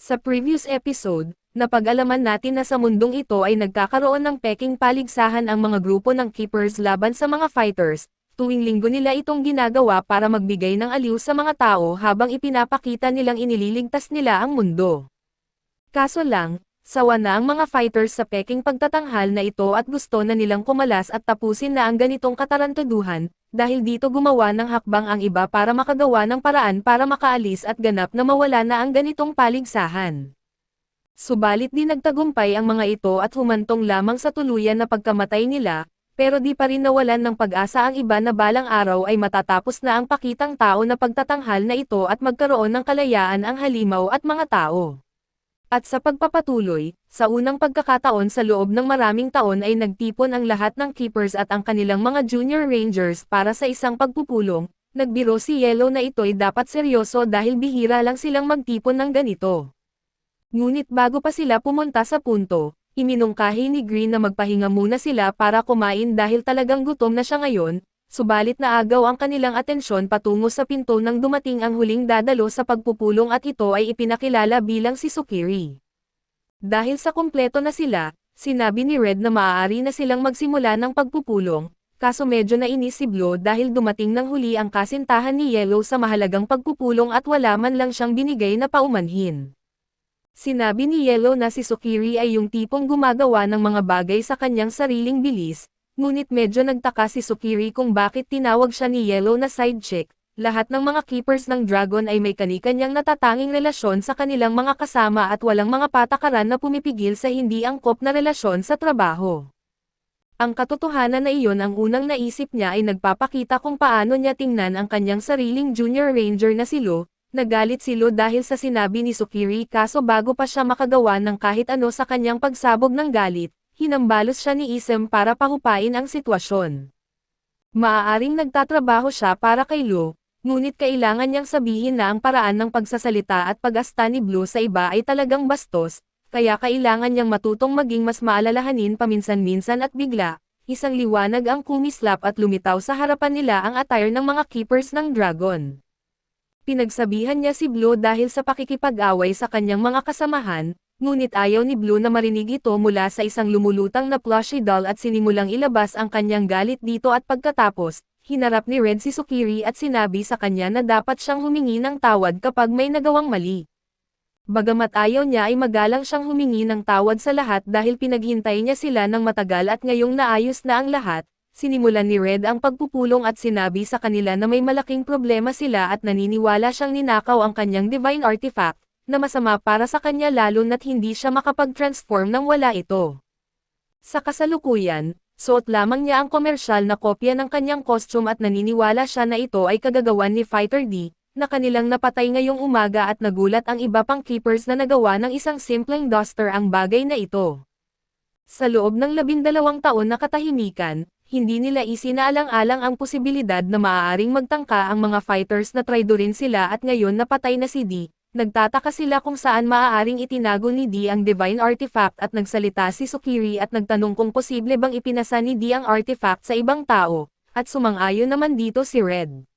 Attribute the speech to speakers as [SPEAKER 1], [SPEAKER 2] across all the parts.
[SPEAKER 1] Sa previous episode, napag-alaman natin na sa mundong ito ay nagkakaroon ng peking paligsahan ang mga grupo ng Keepers laban sa mga Fighters, tuwing linggo nila itong ginagawa para magbigay ng aliw sa mga tao habang ipinapakita nilang inililigtas nila ang mundo. Kaso lang, sawa na ang mga Fighters sa peking pagtatanghal na ito at gusto na nilang kumalas at tapusin na ang ganitong katarantaduhan, dahil dito gumawa ng hakbang ang iba para makagawa ng paraan para makaalis at ganap na mawala na ang ganitong paligsahan. Subalit di nagtagumpay ang mga ito at humantong lamang sa tuluyan na pagkamatay nila, pero di pa rin nawalan ng pag-asa ang iba na balang araw ay matatapos na ang pakitang tao na pagtatanghal na ito at magkaroon ng kalayaan ang halimaw at mga tao. At sa pagpapatuloy, sa unang pagkakataon sa loob ng maraming taon ay nagtipon ang lahat ng Keepers at ang kanilang mga Junior Rangers para sa isang pagpupulong. Nagbiro si Yellow na ito'y dapat seryoso dahil bihira lang silang magtipon ng ganito. Ngunit bago pa sila pumunta sa punto, iminungkahi ni Green na magpahinga muna sila para kumain dahil talagang gutom na siya ngayon. Subalit naagaw ang kanilang atensyon patungo sa pinto nang dumating ang huling dadalo sa pagpupulong at ito ay ipinakilala bilang si Sukiri. Dahil sa kumpleto na sila, sinabi ni Red na maaari na silang magsimula ng pagpupulong, kaso medyo nainis si Blue dahil dumating ng huli ang kasintahan ni Yellow sa mahalagang pagpupulong at wala man lang siyang binigay na paumanhin. Sinabi ni Yellow na si Sukiri ay yung tipong gumagawa ng mga bagay sa kanyang sariling bilis. Ngunit medyo nagtaka si Sukiri kung bakit tinawag siya ni Yellow na side chick. Lahat ng mga Keepers ng Dragon ay may kani-kanyang natatanging relasyon sa kanilang mga kasama at walang mga patakaran na pumipigil sa hindi angkop na relasyon sa trabaho. Ang katotohanan na iyon ang unang naisip niya ay nagpapakita kung paano niya tingnan ang kanyang sariling Junior Ranger na si Lo. Nagalit si Lo dahil sa sinabi ni Sukiri kaso bago pa siya makagawa ng kahit ano sa kanyang pagsabog ng galit, hinambalos siya ni Isem para pahupain ang sitwasyon. Maaaring nagtatrabaho siya para kay Lo, ngunit kailangan niyang sabihin na ang paraan ng pagsasalita at pag-asta ni Blue sa iba ay talagang bastos, kaya kailangan niyang matutong maging mas maalalahanin paminsan-minsan at bigla. Isang liwanag ang kumislap at lumitaw sa harapan nila ang attire ng mga Keepers ng Dragon. Pinagsabihan niya si Blue dahil sa pakikipag-away sa kanyang mga kasamahan, ngunit ayaw ni Blue na marinig ito mula sa isang lumulutang na plushie doll at sinimulang ilabas ang kanyang galit dito at pagkatapos, hinarap ni Red si Sukiri at sinabi sa kanya na dapat siyang humingi ng tawad kapag may nagawang mali. Bagamat ayaw niya ay magalang siyang humingi ng tawad sa lahat dahil pinaghintay niya sila ng matagal at ngayong naayos na ang lahat. Sinimulan ni Red ang pagpupulong at sinabi sa kanila na may malaking problema sila at naniniwala siyang ninakaw ang kanyang divine artifact, na masama para sa kanya lalo na't hindi siya makapag-transform nang wala ito. Sa kasalukuyan, suot lamang niya ang komersyal na kopya ng kanyang costume at naniniwala siya na ito ay kagagawan ni Fighter D, na kanilang napatay ngayong umaga at nagulat ang iba pang Keepers na nagawa ng isang simpleng duster ang bagay na ito. Sa loob ng 12 taon na katahimikan, hindi nila isinaalang-alang ang posibilidad na maaaring magtangka ang mga Fighters na traidorin sila at ngayon napatay na si D. Nagtataka sila kung saan maaaring itinago ni D ang divine artifact at nagsalita si Sukiri at nagtanong kung posible bang ipinasa ni D ang artifact sa ibang tao, at sumang-ayon naman dito si Red.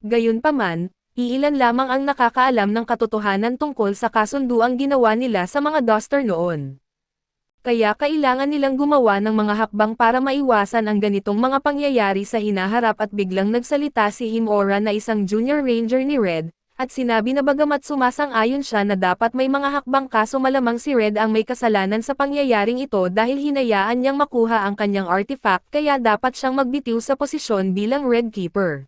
[SPEAKER 1] Gayunpaman, iilan lamang ang nakakaalam ng katotohanan tungkol sa kasunduang ginawa nila sa mga duster noon. Kaya kailangan nilang gumawa ng mga hakbang para maiwasan ang ganitong mga pangyayari sa hinaharap at biglang nagsalita si Himora na isang Junior Ranger ni Red, at sinabi na bagamat sumasang-ayon siya na dapat may mga hakbang kaso malamang si Red ang may kasalanan sa pangyayaring ito dahil hinayaan niyang makuha ang kanyang artifact kaya dapat siyang magbitiw sa posisyon bilang Red Keeper.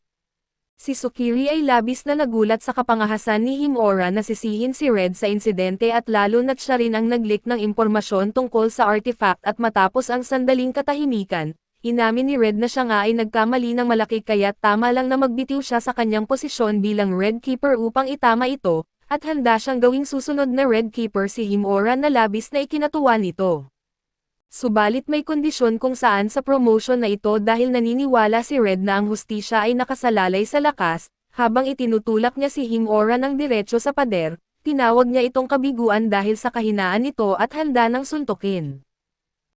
[SPEAKER 1] Si Sukiri ay labis na nagulat sa kapangahasan ni Himora na sisihin si Red sa insidente at lalo na't siya rin ang nag-leak ng impormasyon tungkol sa artifact at matapos ang sandaling katahimikan, inamin ni Red na siya nga ay nagkamali ng malaki kaya't tama lang na magbitiw siya sa kanyang posisyon bilang Red Keeper upang itama ito, at handa siyang gawing susunod na Red Keeper si Himora na labis na ikinatuwa nito. Subalit may kondisyon kung saan sa promotion na ito dahil naniniwala si Red na ang hustisya ay nakasalalay sa lakas, habang itinutulak niya si Himora ng diretso sa pader, tinawag niya itong kabiguan dahil sa kahinaan nito at handa ng suntukin.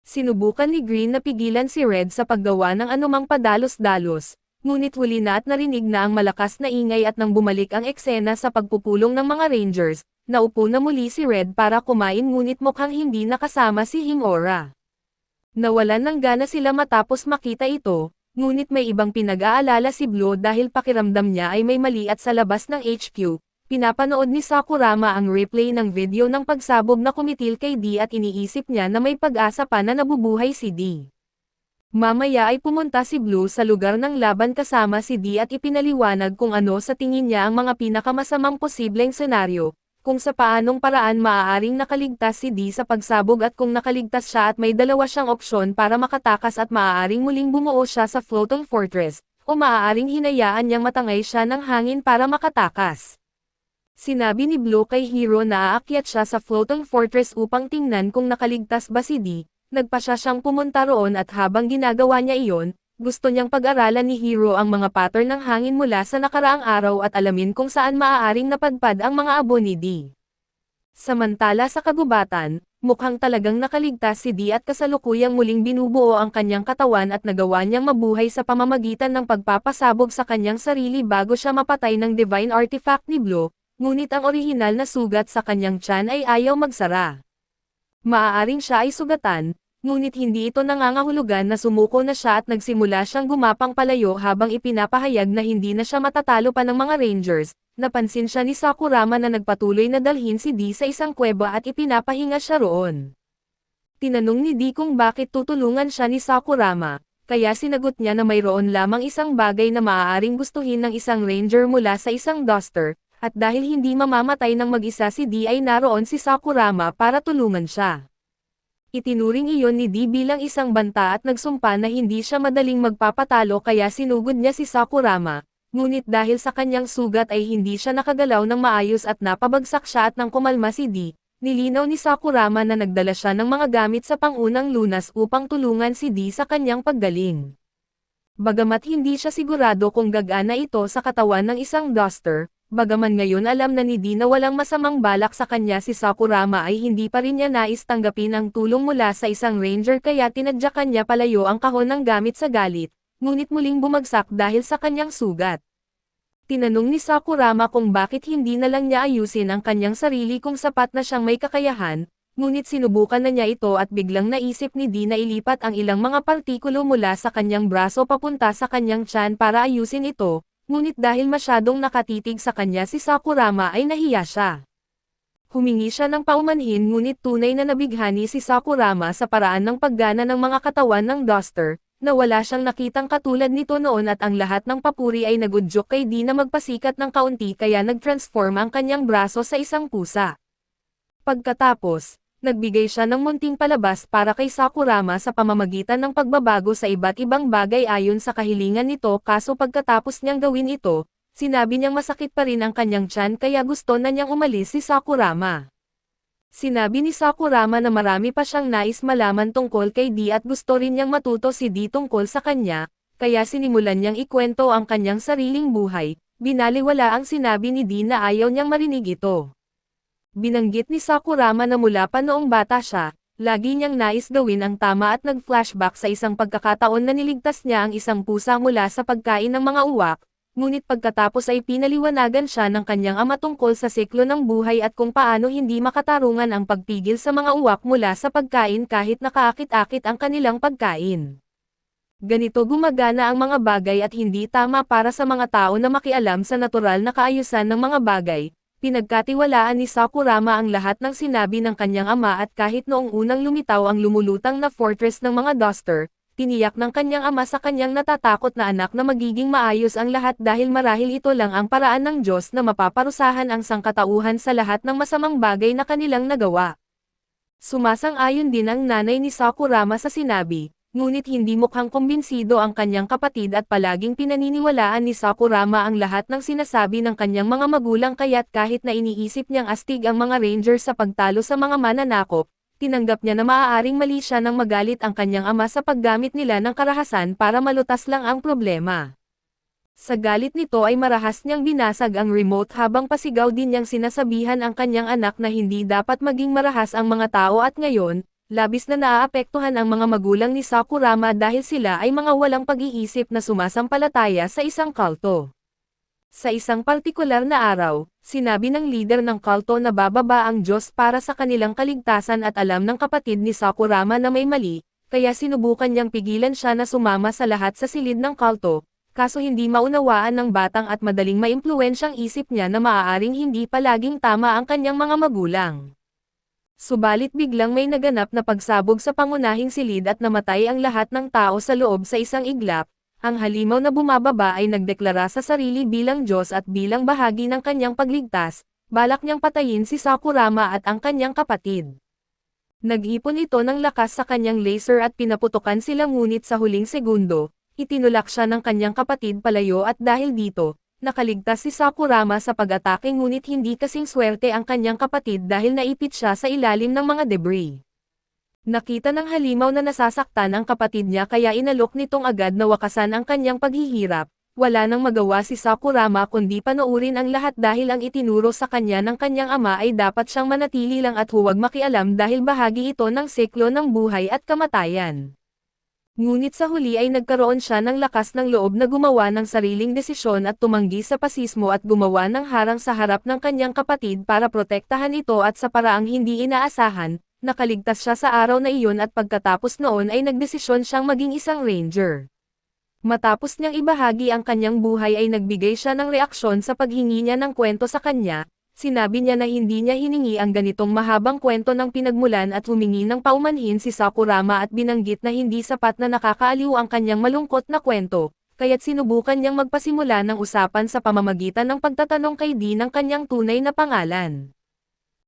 [SPEAKER 1] Sinubukan ni Green na pigilan si Red sa paggawa ng anumang padalos-dalos, ngunit huli na at narinig na ang malakas na ingay at nang bumalik ang eksena sa pagpupulong ng mga Rangers, naupo na muli si Red para kumain ngunit mukhang hindi nakasama si Himura. Nawalan ng gana sila matapos makita ito, ngunit may ibang pinag-aalala si Blue dahil pakiramdam niya ay may mali at sa labas ng HQ. Pinapanood ni Sakurama ang replay ng video ng pagsabog na kumitil kay D at iniisip niya na may pag-asa pa na nabubuhay si D. Mamaya ay pumunta si Blue sa lugar ng laban kasama si D at ipinaliwanag kung ano sa tingin niya ang mga pinakamasamang posibleng senaryo, kung sa paanong paraan maaaring nakaligtas si D sa pagsabog at kung nakaligtas siya at may dalawa siyang opsyon para makatakas at maaaring muling bumuo siya sa floating fortress, o maaaring hinayaan niyang matangay siya ng hangin para makatakas. Sinabi ni Blue kay Hiro na aakyat siya sa floating fortress upang tingnan kung nakaligtas ba si D. Nagpa siya siyang pumunta roon at habang ginagawa niya iyon, gusto niyang pag-aralan ni Hiro ang mga pattern ng hangin mula sa nakaraang araw at alamin kung saan maaaring napadpad ang mga abo ni D. Samantala sa kagubatan, mukhang talagang nakaligtas si D at kasalukuyang muling binubuo ang kanyang katawan at nagawa niyang mabuhay sa pamamagitan ng pagpapasabog sa kanyang sarili bago siya mapatay ng divine artifact ni Blue. Ngunit ang orihinal na sugat sa kanyang tiyan ay ayaw magsara. Maaaring siya ay sugatan, ngunit hindi ito nangangahulugan na sumuko na siya at nagsimula siyang gumapang palayo habang ipinapahayag na hindi na siya matatalo pa ng mga Rangers. Napansin siya ni Sakurama na nagpatuloy na dalhin si D sa isang kuweba at ipinapahinga siya roon. Tinanong ni D kung bakit tutulungan siya ni Sakurama, kaya sinagot niya na mayroon lamang isang bagay na maaaring gustuhin ng isang Ranger mula sa isang Duster. At dahil hindi mamamatay ng mag-isa si D ay naroon si Sakurama para tulungan siya. Itinuring iyon ni D bilang isang banta at nagsumpa na hindi siya madaling magpapatalo kaya sinugod niya si Sakurama, ngunit dahil sa kanyang sugat ay hindi siya nakagalaw ng maayos at napabagsak siya at nang kumalma si D, nilinaw ni Sakurama na nagdala siya ng mga gamit sa pangunang lunas upang tulungan si D sa kanyang paggaling. Bagamat hindi siya sigurado kung gagana ito sa katawan ng isang Duster, bagaman ngayon alam na ni D na walang masamang balak sa kanya si Sakurama ay hindi pa rin niya nais tanggapin ang tulong mula sa isang Ranger kaya tinadyakan niya palayo ang kahon ng gamit sa galit, ngunit muling bumagsak dahil sa kanyang sugat. Tinanong ni Sakurama kung bakit hindi na lang niya ayusin ang kanyang sarili kung sapat na siyang may kakayahan, ngunit sinubukan na niya ito at biglang naisip ni D na ilipat ang ilang mga partikulo mula sa kanyang braso papunta sa kanyang tiyan para ayusin ito. Ngunit dahil masyadong nakatitig sa kanya si Sakurama ay nahiya siya. Humingi siya ng paumanhin ngunit tunay na nabighani si Sakurama sa paraan ng paggana ng mga katawan ng Duster, na wala siyang nakitang katulad nito noon at ang lahat ng papuri ay nagudyok kay D na magpasikat ng kaunti kaya nag-transform ang kanyang braso sa isang pusa. Pagkatapos, nagbigay siya ng munting palabas para kay Sakurama sa pamamagitan ng pagbabago sa iba't ibang bagay ayon sa kahilingan nito kaso pagkatapos niyang gawin ito, sinabi niyang masakit pa rin ang kanyang tiyan kaya gusto na niyang umalis si Sakurama. Sinabi ni Sakurama na marami pa siyang nais malaman tungkol kay D at gusto rin niyang matuto si D tungkol sa kanya, kaya sinimulan niyang ikwento ang kanyang sariling buhay, binaliwala ang sinabi ni D na ayaw niyang marinig ito. Binanggit ni Sakurama na mula pa noong bata siya, lagi niyang nais gawin ang tama at nag-flashback sa isang pagkakataon na niligtas niya ang isang pusa mula sa pagkain ng mga uwak, ngunit pagkatapos ay pinaliwanagan siya ng kanyang ama tungkol sa siklo ng buhay at kung paano hindi makatarungan ang pagpigil sa mga uwak mula sa pagkain kahit nakaakit-akit ang kanilang pagkain. Ganito gumagana ang mga bagay at hindi tama para sa mga tao na makialam sa natural na kaayusan ng mga bagay. Pinagkatiwalaan ni Sakurama ang lahat ng sinabi ng kanyang ama at kahit noong unang lumitaw ang lumulutang na fortress ng mga Duster, tiniyak ng kanyang ama sa kanyang natatakot na anak na magiging maayos ang lahat dahil marahil ito lang ang paraan ng Diyos na mapaparusahan ang sangkatauhan sa lahat ng masamang bagay na kanilang nagawa. Sumasang-ayon din ang nanay ni Sakurama sa sinabi, ngunit hindi mukhang kumbinsido ang kanyang kapatid at palaging pinaniniwalaan ni Sakurama ang lahat ng sinasabi ng kanyang mga magulang kaya't kahit na iniisip niyang astig ang mga Rangers sa pagtalo sa mga mananakop, tinanggap niya na maaaring mali siya nang magalit ang kanyang ama sa paggamit nila ng karahasan para malutas lang ang problema. Sa galit nito ay marahas niyang binasag ang remote habang pasigaw din niyang sinasabihan ang kanyang anak na hindi dapat maging marahas ang mga tao at ngayon, Labis na naaapektuhan ang mga magulang ni Sakurama dahil sila ay mga walang pag-iisip na sumasampalataya sa isang kulto. Sa isang partikular na araw, sinabi ng leader ng kulto na bababa ang Diyos para sa kanilang kaligtasan at alam ng kapatid ni Sakurama na may mali, kaya sinubukan niyang pigilan siya na sumama sa lahat sa silid ng kulto. Kaso hindi maunawaan ng batang at madaling maimpluwensyang isip niya na maaaring hindi palaging tama ang kanyang mga magulang. Subalit biglang may naganap na pagsabog sa pangunahing silid at namatay ang lahat ng tao sa loob sa isang iglap. Ang halimaw na bumababa ay nagdeklara sa sarili bilang Diyos at bilang bahagi ng kanyang pagligtas, balak niyang patayin si Sakurama at ang kanyang kapatid. Nag-ipon ito ng lakas sa kanyang laser at pinaputukan sila ngunit sa huling segundo, itinulak siya ng kanyang kapatid palayo at dahil dito, nakaligtas si Sakurama sa pag-atake ngunit hindi kasing swerte ang kanyang kapatid dahil naipit siya sa ilalim ng mga debris. Nakita ng halimaw na nasasaktan ang kapatid niya kaya inalok nitong agad na wakasan ang kanyang paghihirap. Wala nang magawa si Sakurama kundi panoorin ang lahat dahil ang itinuro sa kanya ng kanyang ama ay dapat siyang manatili lang at huwag makialam dahil bahagi ito ng siklo ng buhay at kamatayan. Ngunit sa huli ay nagkaroon siya ng lakas ng loob na gumawa ng sariling desisyon at tumanggi sa pasismo at gumawa ng harang sa harap ng kanyang kapatid para protektahan ito at sa paraang hindi inaasahan, nakaligtas siya sa araw na iyon at pagkatapos noon ay nagdesisyon siyang maging isang ranger. Matapos niyang ibahagi ang kanyang buhay ay nagbigay siya ng reaksyon sa paghingi niya ng kwento sa kanya. Sinabi niya na hindi niya hiningi ang ganitong mahabang kwento ng pinagmulan at humingi ng paumanhin si Sakurama at binanggit na hindi sapat na nakakaaliw ang kanyang malungkot na kwento, kaya't sinubukan niyang magpasimula ng usapan sa pamamagitan ng pagtatanong kay Dee ng kanyang tunay na pangalan.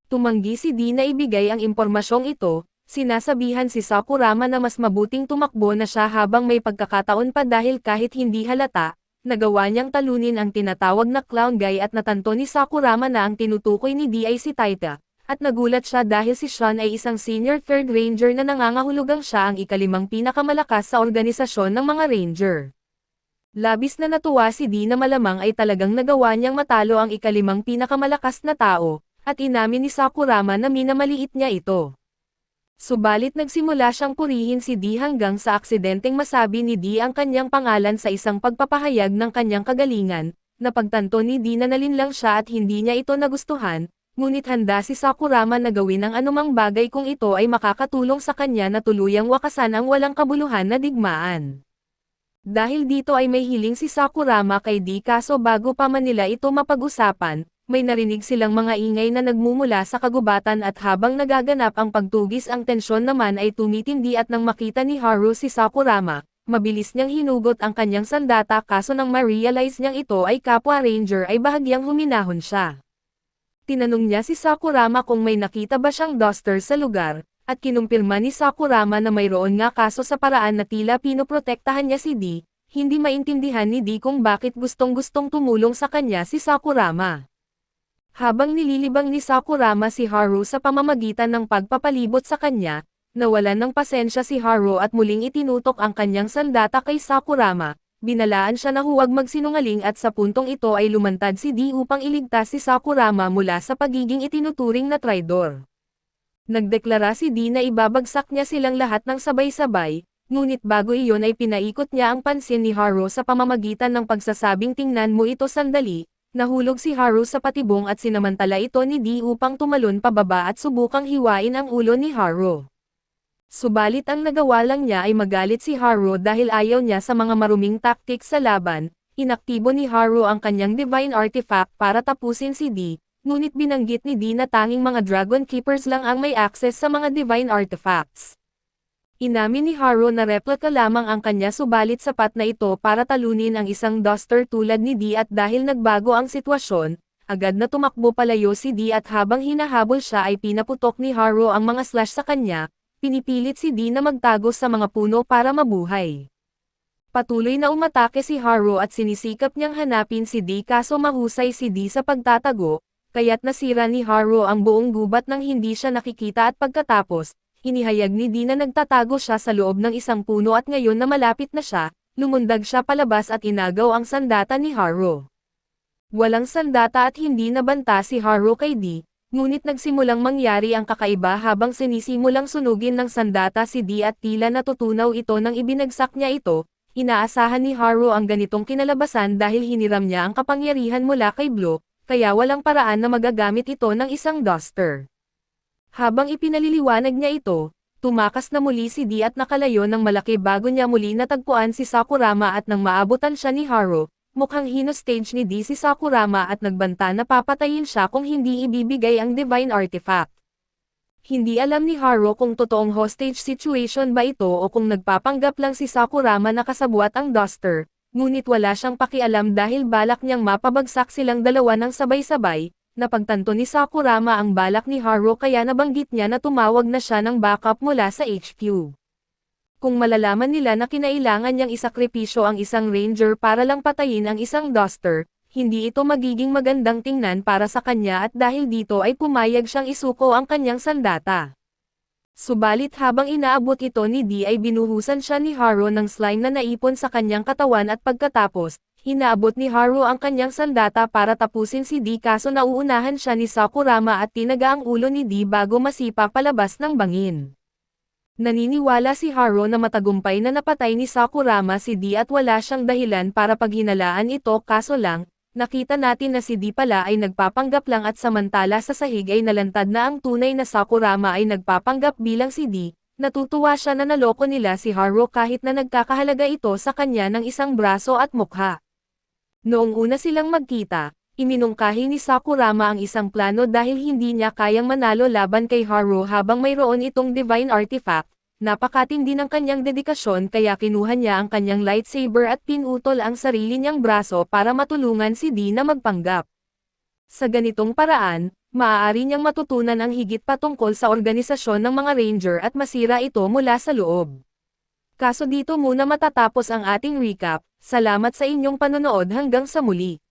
[SPEAKER 1] Tumanggi si Dee na ibigay ang impormasyong ito, sinasabihan si Sakurama na mas mabuting tumakbo na siya habang may pagkakataon pa dahil kahit hindi halata, nagawa niyang talunin ang tinatawag na clown guy at natanto ni Sakurama na ang tinutukoy ni Dee ay si Taita, at nagulat siya dahil si Sean ay isang senior third ranger na nangangahulugang siya ang ikalimang pinakamalakas sa organisasyon ng mga ranger. Labis na natuwa si Dee na malamang ay talagang nagawa niyang matalo ang ikalimang pinakamalakas na tao, at inamin ni Sakurama na minamaliit niya ito. Subalit nagsimula siyang purihin si Dee hanggang sa aksidenteng masabi ni Dee ang kanyang pangalan sa isang pagpapahayag ng kanyang kagalingan, napagtanto ni Dee na nalinlang siya at hindi niya ito nagustuhan, ngunit handa si Sakurama na gawin ang anumang bagay kung ito ay makakatulong sa kanya na tuluyang wakasan ang walang kabuluhan na digmaan. Dahil dito ay may hiling si Sakurama kay Dee kaso bago pa man nila ito mapag-usapan, may narinig silang mga ingay na nagmumula sa kagubatan at habang nagaganap ang pagtugis ang tensyon naman ay tumitindi at nang makita ni Haru si Sakurama, mabilis niyang hinugot ang kanyang sandata kaso nang ma-realize niyang ito ay kapwa ranger ay bahagyang huminahon siya. Tinanong niya si Sakurama kung may nakita ba siyang duster sa lugar, at kinumpirma ni Sakurama na mayroon nga kaso sa paraan na tila pinoprotektahan niya si Dee, hindi maintindihan ni Dee kung bakit gustong-gustong tumulong sa kanya si Sakurama. Habang nililibang ni Sakurama si Haru sa pamamagitan ng pagpapalibot sa kanya, nawalan ng pasensya si Haru at muling itinutok ang kanyang sandata kay Sakurama, binalaan siya na huwag magsinungaling at sa puntong ito ay lumantad si Dee upang iligtas si Sakurama mula sa pagiging itinuturing na traidor. Nagdeklara si Dee na ibabagsak niya silang lahat ng sabay-sabay, ngunit bago iyon ay pinaikot niya ang pansin ni Haru sa pamamagitan ng pagsasabing tingnan mo ito sandali. Nahulog si Haru sa patibong at sinamantala ito ni Dee upang tumalon pababa at subukang hiwain ang ulo ni Haru. Subalit ang nagawa lang niya ay magalit si Haru dahil ayaw niya sa mga maruming tactics sa laban, inaktibo ni Haru ang kanyang divine artifact para tapusin si Dee, ngunit binanggit ni Dee na tanging mga Dragon Keepers lang ang may access sa mga divine artifacts. Inamin ni Haru na replika lamang ang kanya subalit sapat na ito para talunin ang isang duster tulad ni Dee at dahil nagbago ang sitwasyon, agad na tumakbo palayo si Dee at habang hinahabol siya ay pinaputok ni Haru ang mga slash sa kanya, pinipilit si Dee na magtago sa mga puno para mabuhay. Patuloy na umatake si Haru at sinisikap niyang hanapin si Dee kaso mahusay si Dee sa pagtatago, kaya't nasira ni Haru ang buong gubat nang hindi siya nakikita at pagkatapos, inihayag ni Dee na nagtatago siya sa loob ng isang puno at ngayon na malapit na siya, lumundag siya palabas at inagaw ang sandata ni Haru. Walang sandata at hindi nabanta si Haru kay Dee, Ngunit nagsimulang mangyari ang kakaiba habang sinisimulang sunugin ng sandata si Dee at tila natutunaw ito nang ibinagsak niya ito. Inaasahan ni Haru ang ganitong kinalabasan dahil hiniram niya ang kapangyarihan mula kay Blue, kaya walang paraan na magagamit ito ng isang duster. Habang ipinaliliwanag niya ito, tumakas na muli si Dee at nakalayo ng malaki bago niya muli natagpuan si Sakurama at nang maabutan siya ni Haru, mukhang hino-stage ni Dee si Sakurama at nagbanta na papatayin siya kung hindi ibibigay ang Divine Artifact. Hindi alam ni Haru kung totoong hostage situation ba ito o kung nagpapanggap lang si Sakurama na kasabwat ang duster, ngunit wala siyang pakialam dahil balak niyang mapabagsak silang dalawa ng sabay-sabay. Napagtanto ni Sakurama ang balak ni Haru kaya nabanggit niya na tumawag na siya ng backup mula sa HQ. Kung malalaman nila na kinailangan niyang isakripisyo ang isang ranger para lang patayin ang isang duster, hindi ito magiging magandang tingnan para sa kanya at dahil dito ay pumayag siyang isuko ang kanyang sandata. Subalit habang inaabot ito ni Dee ay binuhusan siya ni Haru ng slime na naipon sa kanyang katawan at pagkatapos, hinaabot ni Haru ang kanyang sandata para tapusin si Dee kaso nauunahan siya ni Sakurama at tinaga ang ulo ni Dee bago masipa palabas ng bangin. Naniniwala si Haru na matagumpay na napatay ni Sakurama si Dee at wala siyang dahilan para paghinalaan ito kaso lang, nakita natin na si Dee pala ay nagpapanggap lang at samantala sa sahig ay nalantad na ang tunay na Sakurama ay nagpapanggap bilang si Dee. Natutuwa siya na naloko nila si Haru kahit na nagkakahalaga ito sa kanya ng isang braso at mukha. Noong una silang magkita, iminungkahi ni Sakurama ang isang plano dahil hindi niya kayang manalo laban kay Haru habang mayroon itong Divine Artifact. Napakatindi ng kanyang dedikasyon kaya kinuha niya ang kanyang lightsaber at pinutol ang sarili niyang braso para matulungan si Dee na magpanggap. Sa ganitong paraan, maaari niyang matutunan ang higit pa tungkol sa organisasyon ng mga ranger at masira ito mula sa loob. Kaso dito muna matatapos ang ating recap. Salamat sa inyong panonood hanggang sa muli.